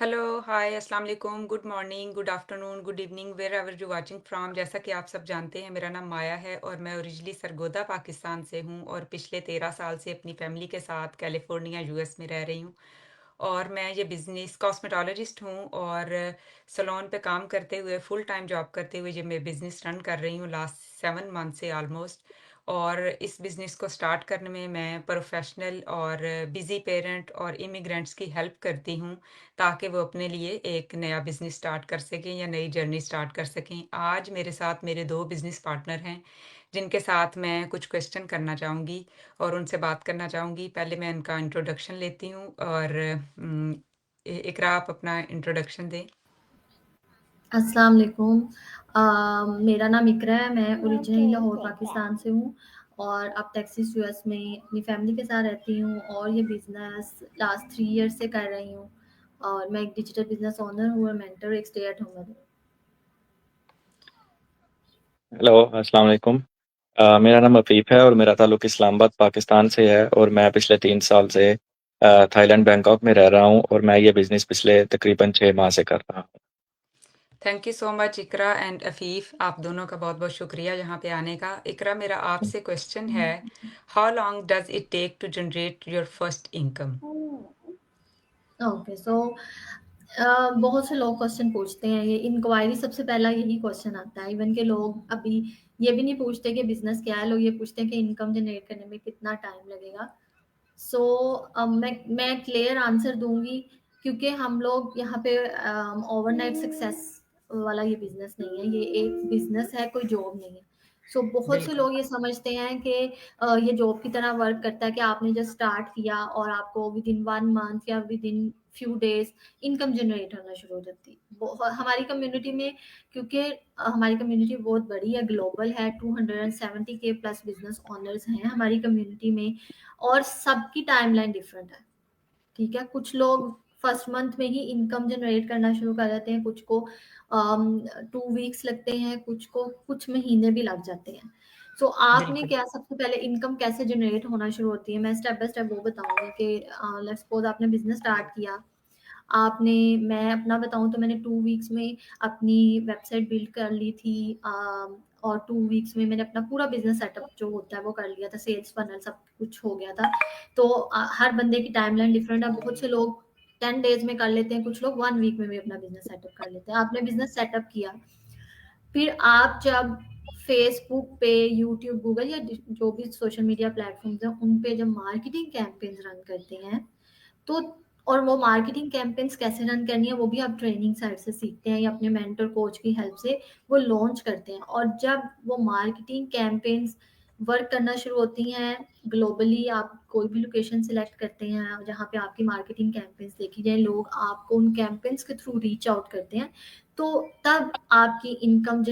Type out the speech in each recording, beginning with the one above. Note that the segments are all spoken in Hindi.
हेलो, हाय, अस्सलाम वालेकुम, good morning, good afternoon, good evening, wherever you watching from. जैसा कि आप सब जानते हैं, मेरा नाम माया है और मैं ओरिजिनली सरगोदा, पाकिस्तान से हूँ और पिछले 13 साल से अपनी फैमिली के साथ कैलिफोर्निया, यूएस में रह रही हूँ। और मैं ये बिज़नेस कॉस्मेटोलॉजिस्ट हूँ और सैलून पे काम करते हुए, फुल टाइम जॉब करते हुए ये मैं बिज़नेस रन कर रही हूँ लास्ट 7 मंथ से ऑलमोस्ट। और इस बिज़नेस को स्टार्ट करने में मैं प्रोफ़ेशनल और बिज़ी पेरेंट और इमिग्रेंट्स की हेल्प करती हूँ, ताकि वो अपने लिए एक नया बिज़नेस स्टार्ट कर सकें या नई जर्नी स्टार्ट कर सकें। आज मेरे साथ मेरे 2 बिज़नेस पार्टनर हैं, जिनके साथ मैं कुछ क्वेश्चन करना चाहूँगी और उनसे बात करना चाहूँगी। पहले मैं इनका इंट्रोडक्शन लेती हूँ और इकरा आप अपना इंट्रोडक्शन दें। अस्सलाम वालेकुम। मेरा नाम इकरा है, मैं ओरिजिनली लाहौर पाकिस्तान से हूँ और अब टेक्सास यूएस में अपनी फैमिली के साथ रहती हूँ और ये बिज़नेस लास्ट 3 ईयर से कर रही हूँ और मैं एक डिजिटल बिज़नेस ओनर हूँ और मेंटर, एक स्टे एट होम मदर हूँ। हेलो, अस्सलाम वालेकुम। मेरा नाम अफ़ीफ़ है और मेरा ताल्लुक इस्लामाबाद, पाकिस्तान से है और मैं पिछले 3 साल से थाईलैंड बैंकॉक में रह रहा हूँ और मैं ये बिज़नेस पिछले तकरीबन 6 माह से कर रहा हूँ। Thank you so much Iqra and Afeef, आप दोनों का बहुत-बहुत शुक्रिया यहाँ पे आने का। इकरा, मेरा आपसे क्वेश्चन है, how long does it take to generate your first income? Okay, so बहुत से लोग क्वेश्चन पूछते हैं, ये इंक्वायरी सबसे पहला यही क्वेश्चन आता है। इवन के लोग अभी ये भी नहीं पूछते कि बिज़नेस क्या है, लोग ये पूछते हैं कि इनकम जनरेट करने में कितना टाइम लगेगा। सो मैं क्लियर आंसर दूंगी क्योंकि हम लोग यहाँ पे ओवरनाइट सक्सेस वाला ये बिजनेस नहीं है, ये एक बिजनेस है, कोई जॉब नहीं है। सो बहुत से बिल्कुल, लोग ये समझते हैं कि ये जॉब की तरह वर्क करता है कि आपने जस्ट स्टार्ट किया और आपको विद इन 1 मंथ या with in few days income generate होना शुरू हो जाती है। हमारी कम्युनिटी में, क्योंकि हमारी कम्युनिटी बहुत बड़ी है, ग्लोबल है, 270 के प्लस बिजनेस ओनर्स हैं हमारी कम्युनिटी में और सबकी टाइमलाइन डिफरेंट है। ठीक है, कुछ लोग फर्स्ट मंथ में ही इनकम जनरेट करना शुरू कर देते हैं, कुछ को 2 वीक्स लगते हैं, कुछ को कुछ महीने भी लग जाते हैं। सो आपने बिल्कुल। क्या, सबसे पहले इनकम कैसे जनरेट होना शुरू होती है, मैं स्टेप बाय स्टेप वो बताऊंगी कि लेट्स सपोज आपने बिजनेस स्टार्ट किया। आपने मैं अपना बताऊँ तो मैंने 2 वीक्स में अपनी वेबसाइट बिल्ड कर ली थी, और 2 वीक्स में मैंने अपना पूरा बिज़नेस सेटअप जो होता है वो कर लिया था, सेल्स फनल सब कुछ हो गया था। तो हर बंदे की टाइमलाइन डिफरेंट है, बहुत से लोग 10 डेज़ में कर लेते हैं, कुछ लोग 1 वीक में भी अपना बिज़नेस सेटअप कर लेते हैं। आपने बिज़नेस सेटअप किया, फिर आप जब फेसबुक पे, यूट्यूब, गूगल या जो भी सोशल मीडिया प्लेटफ़ॉर्म्स हैं, उन पे जब मार्केटिंग कैंपेन्स रन करते हैं, तो और वो मार्केटिंग कैंपेन्स कैसे रन करनी है वो भी आप ट्रेनिंग साइट से सीखते हैं या अपने मेंटर कोच की हेल्प से वो लॉन्च करते हैं। और जब वो मार्केटिंग कैंपेन्स वर्क करना शुरू होती हैं ग्लोबली, आप कोई भी लोकेशन सिलेक्ट करते हैं जहाँ पे आपकी मार्केटिंग कैंपेन्स देखी जाए, लोग आपको उन कैंपेन्स के थ्रू रीच आउट करते हैं, तो तब आपकी इनकम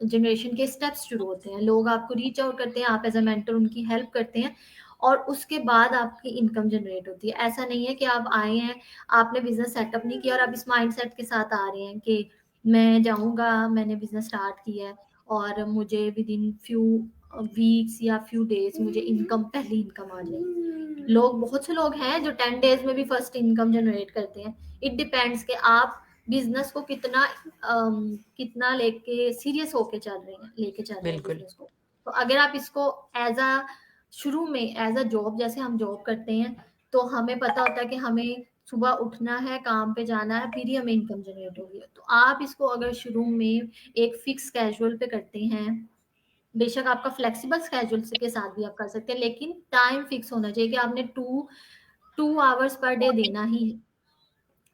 जनरेशन के स्टेप्स शुरू होते हैं। लोग आपको रीच आउट करते हैं, आप एज अ मेंटर उनकी हेल्प करते हैं और उसके बाद आपकी इनकम जनरेट होती है। ऐसा नहीं है कि आप आए हैं, आपने बिज़नेस सेटअप नहीं किया और आप इस माइंडसेट के साथ आ रहे हैं कि मैं जाऊँगा, मैंने बिज़नेस स्टार्ट किया है और मुझे विद इन फ्यू वीक्स या फ्यू डेज़ मुझे पहली इनकम आ जाएगी। बहुत से लोग हैं जो 10 डेज़ में भी फर्स्ट इनकम जनरेट करते हैं। इट डिपेंड्स कि आप बिज़नेस को कितना लेके चल रहे हैं बिल्कुल। बिज़नेस को। तो अगर आप इसको एज़ अ शुरू में एज अ जॉब, जैसे हम जॉब करते हैं तो हमें पता होता है कि हमें सुबह उठना है, काम पे जाना है, फिर ही हमें इनकम जनरेट होगी। तो आप इसको अगर शुरू में एक फिक्स कैजुअल पे करते हैं, बेशक आपका फ्लेक्सिबल स्केड्यूल के साथ भी आप कर सकते हैं, लेकिन टाइम फिक्स होना चाहिए कि आपने टू आवर्स पर डे देना ही है।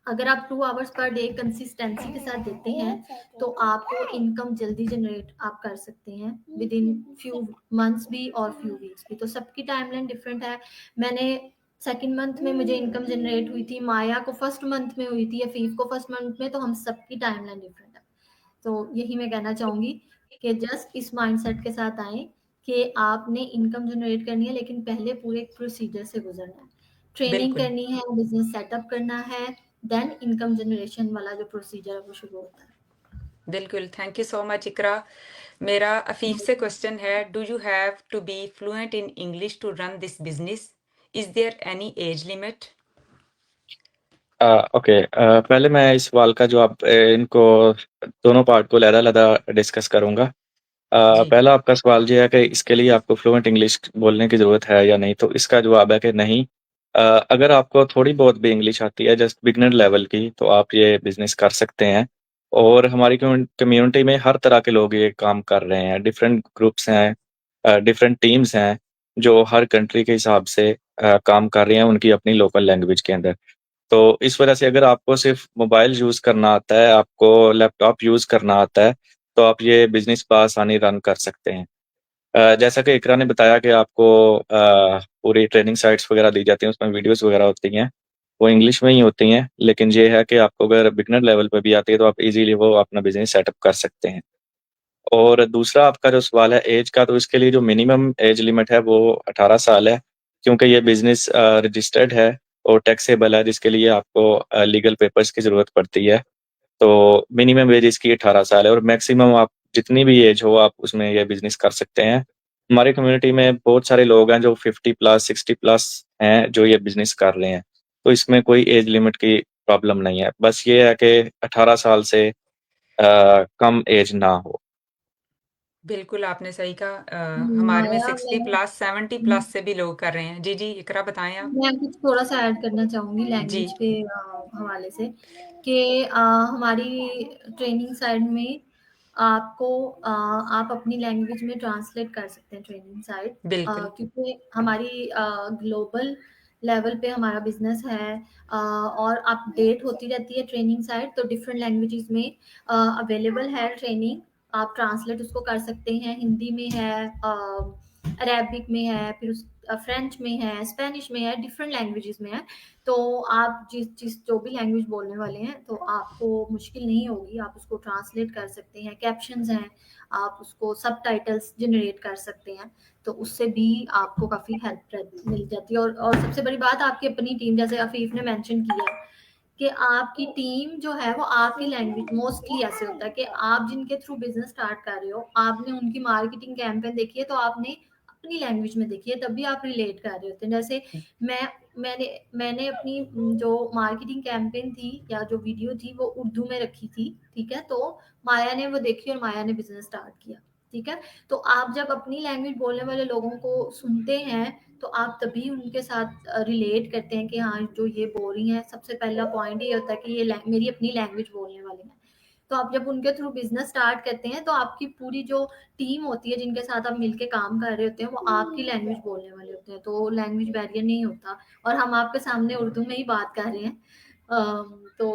अगर आप 2 आवर्स पर डे कंसिस्टेंसी के साथ देते हैं तो आपको इनकम जल्दी जनरेट आप कर सकते हैं विद इन फ्यू मंथ्स भी और फ्यू वीक्स भी। तो सबकी टाइमलाइन डिफरेंट है। मैंने सेकंड मंथ में मुझे इनकम जनरेट हुई थी, माया को फर्स्ट मंथ में हुई थी या फीफ को फर्स्ट मंथ में, तो हम सबकी टाइमलाइन डिफरेंट है। तो यही मैं कहना चाहूंगी कि जस्ट इस माइंडसेट के साथ आए कि आपने इनकम जनरेट करनी है, लेकिन पहले पूरे एक प्रोसीजर से गुजरना है, ट्रेनिंग बिल्कुल, करनी है, बिजनेस सेटअप करना है, देन इनकम जनरेशन वाला जो प्रोसीजर है वो शुरू होता है। बिल्कुल, thank you so much Iqra. मेरा अफीफ से क्वेश्चन है, do you have to be fluent in English to run this business? Is there any age limit? Okay, पहले मैं इस सवाल का जवाब इनको दोनों पार्ट को अलग-अलग डिस्कस करूँगा। जी, पहला आपका सवाल ये है कि इसके लिए आपको फ्लुएंट इंग्लिश बोलने की ज़रूरत है या नहीं? तो इसका जवाब है कि नहीं। अ, अगर आपको थोड़ी बहुत भी इंग्लिश आती है जस्ट बिगिनर लेवल की, तो आप ये बिज़नेस कर सकते हैं। और हमारी कम्युनिटी में हर तरह के लोग ये काम कर रहे हैं। डिफरेंट ग्रुप्स हैं, डिफरेंट टीम्स हैं, जो हर कंट्री के हिसाब से काम कर रही हैं उनकी अपनी लोकल लैंग्वेज के अंदर। तो इस वजह से अगर आपको सिर्फ़ मोबाइल यूज़ करना आता है, आपको लैपटॉप यूज़ करना आता है, तो आप ये बिज़नेस बआसानी रन कर सकते हैं। जैसा कि इकरा ने बताया कि आपको पूरी ट्रेनिंग साइट्स वगैरह दी जाती हैं, उसमें वीडियोज़ वगैरह होती हैं, वो इंग्लिश में ही होती हैं, लेकिन ये है कि आपको अगर बिगिनर लेवल पे भी आती है, तो आप ईज़िली वो अपना बिज़नेस सेटअप कर सकते हैं। और दूसरा आपका जो सवाल है ऐज का, तो इसके लिए जो मिनिमम ऐज लिमिट है, वो 18 साल है, क्योंकि ये बिज़नेस रजिस्टर्ड है और टैक्सेबल है, जिसके लिए आपको लीगल पेपर्स की ज़रूरत पड़ती है। तो मिनिमम एज इसकी 18 साल है और मैक्सिमम आप जितनी भी एज हो आप उसमें ये बिज़नेस कर सकते हैं। हमारी कम्युनिटी में बहुत सारे लोग हैं जो 50 प्लस 60 प्लस हैं जो ये बिज़नेस कर रहे हैं। तो इसमें कोई एज लिमिट की प्रॉब्लम नहीं है। बस ये है कि 18 साल से कम एज ना हो। बिल्कुल आपने सही कहा। हमारे में माया 60 मैं प्लस 70 प्लस से भी लोग कर रहे हैं। जी, जी, इकरा बताएँ आप? मैं कुछ थोड़ा-सा ऐड करना चाहूँगी जी, लैंग्वेज के हवाले से कि हमारी ट्रेनिंग साइड में आपको आप अपनी लैंग्वेज में ट्रांसलेट कर सकते हैं ट्रेनिंग साइड बिल्कुल, क्योंकि हमारी ग्लोबल लेवल पे हमारा बिज़नेस है और अपडेट होती रहती है ट्रेनिंग साइड तो डिफरेंट लैंग्वेजेज़ में अवेलेबल है ट्रेनिंग। आप ट्रांसलेट उसको कर सकते हैं, हिंदी में है अरेबिक में है, फिर फ्रेंच में है, स्पेनिश में है, डिफरेंट लैंग्वेजेज़ में है। तो आप जिस जो भी लैंग्वेज बोलने वाले हैं, तो आपको मुश्किल नहीं होगी, आप उसको ट्रांसलेट कर सकते हैं, कैप्शंस हैं, आप उसको सबटाइटल्स जनरेट कर सकते हैं, तो उससे भी आपको काफ़ी हेल्प मिल जाती है और सबसे बड़ी बात आपकी अपनी टीम जैसे अफ़ीफ़ ने मेंशन किया कि आपकी टीम जो है वो आपकी लैंग्वेज मोस्टली ऐसे होता है कि आप जिनके थ्रू बिजनेस स्टार्ट कर रहे हो आपने उनकी मार्केटिंग कैंपेन देखी है तो आपने अपनी लैंग्वेज में देखी है तभी आप रिलेट कर रहे होते हैं जैसे मैं मैंने मैंने अपनी जो मार्केटिंग कैंपेन थी या जो वीडियो थी वो उर्दू में रखी थी ठीक है तो माया ने वो देखी और माया ने बिजनेस स्टार्ट किया ठीक है तो आप जब अपनी लैंग्वेज बोलने वाले लोगों को सुनते हैं तो आप तभी उनके साथ रिलेट करते हैं कि हाँ जो ये बोल रही हैं सबसे पहला पॉइंट ये होता है कि ये मेरी अपनी लैंग्वेज बोलने वाले हैं तो आप जब उनके थ्रू बिजनेस स्टार्ट करते हैं तो आपकी पूरी जो टीम होती है जिनके साथ आप मिलके काम कर रहे होते हैं वो आपकी लैंग्वेज बोलने वाले होते हैं तो लैंग्वेज बैरियर नहीं होता और हम आपके सामने उर्दू में ही बात कर रहे हैं तो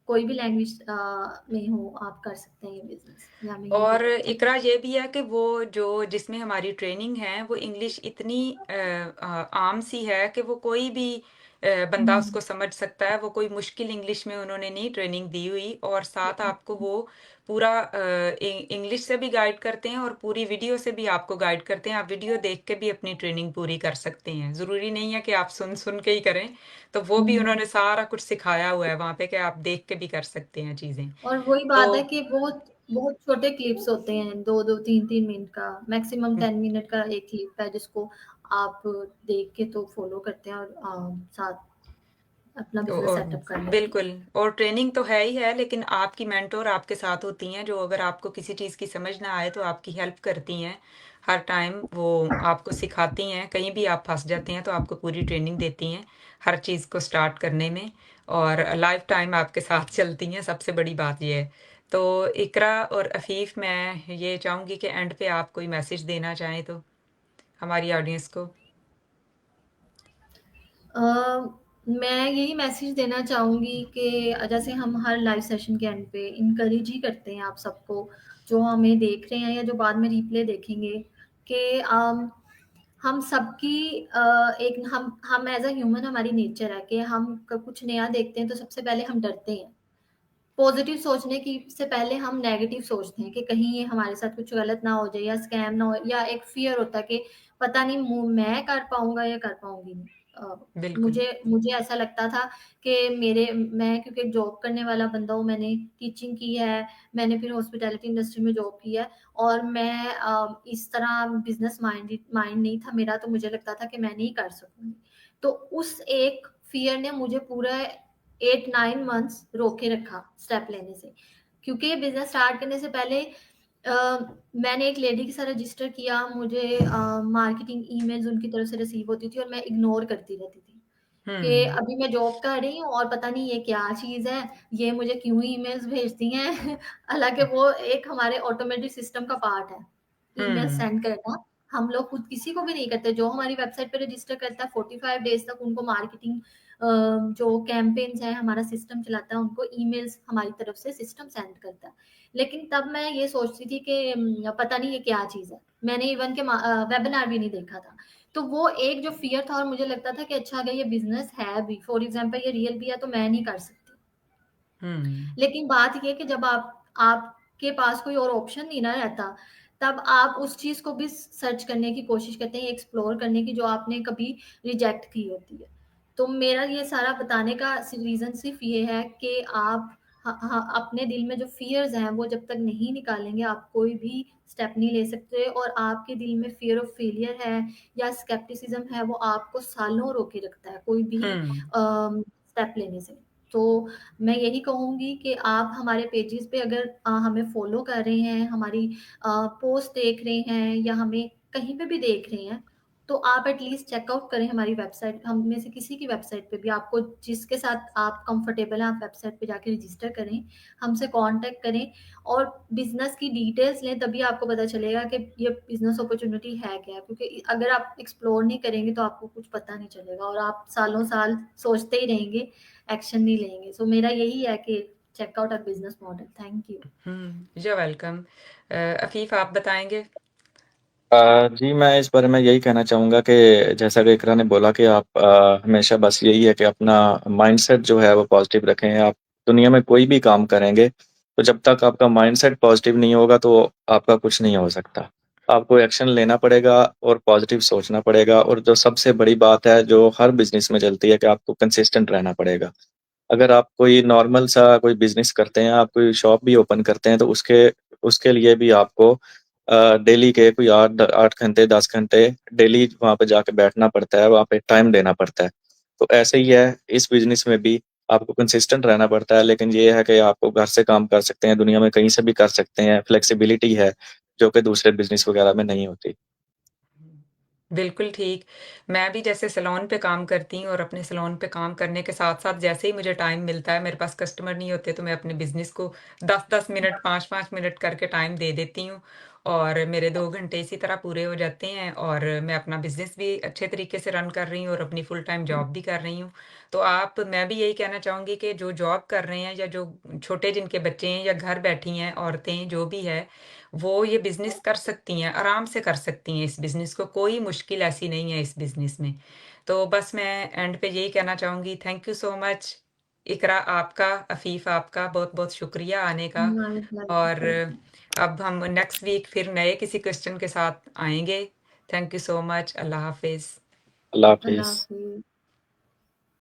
कोई भी लैंग्वेज में हो आप कर सकते हैं ये बिजनेस या मैं यही और कहना चाहूँगी इकरा ये भी है कि वो जो जिसमें हमारी ट्रेनिंग है, वो इंग्लिश इतनी आम सी है कि वो कोई भी बंदा हम्म, उसको समझ सकता है। वो कोई मुश्किल इंग्लिश में उन्होंने नहीं ट्रेनिंग दी हुई और साथ आपको वो पूरा इंग्लिश से भी गाइड करते हैं और पूरी वीडियो से भी आपको गाइड करते हैं। आप वीडियो देख के भी अपनी ट्रेनिंग पूरी कर सकते हैं। ज़रूरी नहीं है कि आप सुन-सुन के ही करें। तो वो भी हम्म। उन्होंने सारा कुछ सिखाया हुआ है वहाँ पे कि आप देख के भी कर सकते हैं चीज़ें। और वही बात है तो कि बहुत बहुत छोटे क्लिप्स होते हैं 2-2 3-3 मिनट का मैक्सिमम 10 मिनट का एक क्लिप है जिसको आप देख के तो फॉलो करते हैं और साथ अपना बिजनेस और सेटअप कर लेते हैं। बिल्कुल और ट्रेनिंग तो है ही है लेकिन आपकी मेंटोर आपके साथ होती हैं जो अगर आपको किसी चीज़ की समझ ना आए तो आपकी हेल्प करती हैं हर टाइम वो आपको सिखाती हैं कहीं भी आप फंस जाते हैं तो आपको पूरी ट्रेनिंग देती हैं हर चीज़ को स्टार्ट करने में और लाइफ टाइम आपके साथ चलती हैं सबसे बड़ी बात ये है तो इकरा और अफीफ मैं ये चाहूँगी कि एंड पे आप कोई मैसेज देना चाहें तो हमारी ऑडियंस को अ, मैं यही मैसेज देना चाहूँगी कि जैसे हम हर लाइव सेशन के एंड पे इनकरेज ही करते हैं आप सबको, जो हमें देख रहे हैं या जो बाद में रिप्ले देखेंगे कि हम सबकी एक हम एज़ अ ह्यूमन हमारी नेचर है कि हम क कुछ नया देखते हैं तो सबसे पहले हम डरते हैं। पॉजिटिव सोचने की से पहले हम नेगेटिव सोचते हैं कि कहीं ये हमारे साथ कुछ गलत ना हो जाए या स्कैम ना हो या एक फ़ियर होता है कि पता नहीं मैं कर पाऊँगा या कर पाऊँगी नहीं। बिल्कुल मुझे मुझे ऐसा लगता था कि मैं क्योंकि जॉब करने वाला बंदा हूँ, मैंने टीचिंग की है, मैंने फिर हॉस्पिटैलिटी इंडस्ट्री में जॉब की है और मैं इस तरह बिज़नेस माइंड नहीं था मेरा, तो मुझे लगता था कि मैं नहीं कर सकूँगी। तो उस एक फ़ियर ने मुझे पूरा 8-9 मंथ्स रोके रखा स्टेप लेने से, क्योंकि बिजनेस स्टार्ट करने से पहले मैंने एक लेडी के साथ रजिस्टर किया, मुझे मार्केटिंग ईमेल्स उनकी तरफ से रिसीव होती थी और मैं इग्नोर करती रहती थी कि हुँ, अभी मैं जॉब कर रही हूँ और पता नहीं ये क्या चीज़ है, ये मुझे क्यों ईमेल्स भेजती हैं। हालाँकि वो एक हमारे ऑटोमेटिक सिस्टम का पार्ट है, ईमेल हुँ, सेंड करना। हम लोग खुद किसी को भी नहीं करते, जो हमारी वेबसाइट पे रजिस्टर करता है 45 डेज़ तक उनको मार्केटिंग जो कैंपेन्स हैं, हमारा सिस्टम चलाता है, उनको ईमेल्स हमारी तरफ से सिस्टम सेंड करता है। लेकिन तब मैं ये सोचती थी कि पता नहीं ये क्या चीज़ है। मैंने इवन के वेबिनार भी नहीं देखा था। तो वो एक जो फ़ियर था और मुझे लगता था कि अच्छा अगर ये बिज़नेस है भी, फॉर एग्ज़ाम्पल ये रियल भी है तो मैं नहीं कर सकती। हुँ, लेकिन बात ये है कि जब आपके पास कोई और ऑप्शन नहीं ना रहता, तब आप उस चीज़ को भी सर्च करने की कोशिश करते हैं, एक्सप्लोर करने की जो आपने कभी रिजेक्ट की होती है। तो मेरा ये सारा बताने का रीज़न सिर्फ़ ये है कि आप अपने दिल में जो फ़ियर्स हैं, वो जब तक नहीं निकालेंगे, आप कोई भी स्टेप नहीं ले सकते और आपके दिल में फ़ियर ऑफ फेलियर है या स्केप्टिसिज़्म है, वो आपको सालों रोके रखता है, कोई भी हुँ, स्टेप लेने से। तो मैं यही कहूँगी कि आप हमारे पेजेस पे अगर हमें फ़ॉलो कर रहे हैं, हमारी पोस्ट देख रहे हैं या हमें कहीं पे भी देख रहे हैं, तो आप एटलीस्ट चेकआउट करें हमारी वेबसाइट। हम में से किसी की वेबसाइट पे भी आपको जिसके साथ आप कंफर्टेबल हैं, आप वेबसाइट पे जाके रजिस्टर करें, हमसे कॉन्टैक्ट करें और बिज़नेस की डिटेल्स लें, तभी आपको पता चलेगा कि ये बिज़नेस अपॉर्च्युनिटी है क्या? क्योंकि अगर आप एक्सप्लोर नहीं करेंगे, तो आपको कुछ पता नहीं चलेगा और आप सालों-साल सोचते ही रहेंगे, एक्शन नहीं लेंगे। सो मेरा यही है कि check out our business model. Thank you. Hmm, you are welcome. Afif आप बताएँगे? जी, मैं इस बारे में यही कहना चाहूँगा कि जैसा कि इकरा ने बोला कि आप हमेशा बस यही है कि अपना माइंडसेट जो है वो पॉज़िटिव रखें। आप दुनिया में कोई भी काम करेंगे, तो जब तक आपका माइंडसेट पॉज़िटिव नहीं होगा तो आपका कुछ नहीं हो सकता। आपको एक्शन लेना पड़ेगा और पॉज़िटिव सोचना पड़ेगा और जो सबसे बड़ी बात है जो हर बिज़नेस में चलती है कि आपको कंसिस्टेंट रहना पड़ेगा। अगर आप कोई नॉर्मल सा कोई बिज़नेस करते हैं, आप कोई शॉप भी ओपन करते हैं, तो उसके उसके लिए भी आपको डेली के कोई 8 घंटे, 10 घंटे डेली वहाँ पे जाके बैठना पड़ता है, वहाँ पे टाइम देना पड़ता है। तो ऐसे ही है, इस बिज़नेस में भी आपको कंसिस्टेंट रहना पड़ता है, लेकिन ये है कि आपको घर से काम कर सकते हैं, दुनिया में कहीं से भी कर सकते हैं, फ्लेक्सिबिलिटी है, जो कि दूसरे बिज़नेस वगैरह में नहीं होती। बिल्कुल ठीक। मैं भी जैसे सैलून पे काम करती हूँ और अपने सैलून पे काम करने के साथ-साथ जैसे ही मुझे टाइम मिलता है, मेरे पास कस्टमर नहीं होते तो मैं अपने बिज़नेस को 10-10 मिनट, 5-5 मिनट करके टाइम दे देती हूँ और मेरे 2 घंटे इसी तरह पूरे हो जाते हैं और मैं अपना बिज़नेस भी अच्छे तरीके से रन कर रही हूँ और अपनी फुल टाइम जॉब भी कर रही हूँ। तो मैं भी यही कहना चाहूँगी कि जो जॉब कर रहे हैं या जो छोटे जिनके बच्चे हैं या घर बैठी हैं औरतें जो भी है, वो ये बिज़नेस कर सकती हैं, आराम से कर सकती हैं इस बिज़नेस को, कोई मुश्किल ऐसी नहीं है इस बिज़नेस में। तो बस मैं एंड पे यही कहना चाहूँगी थैंक यू सो मच इकरा आपका, अफ़ीफ़ आपका बहुत-बहुत शुक्रिया आने का माय और प्लेज़र। अब हम नेक्स्ट वीक फिर नए किसी क्वेश्चन के साथ आएँगे। Thank you so much. Allah हाफ़िज़। अल्लाह अल्लाह हाफ़िज़। हाफ़िज़।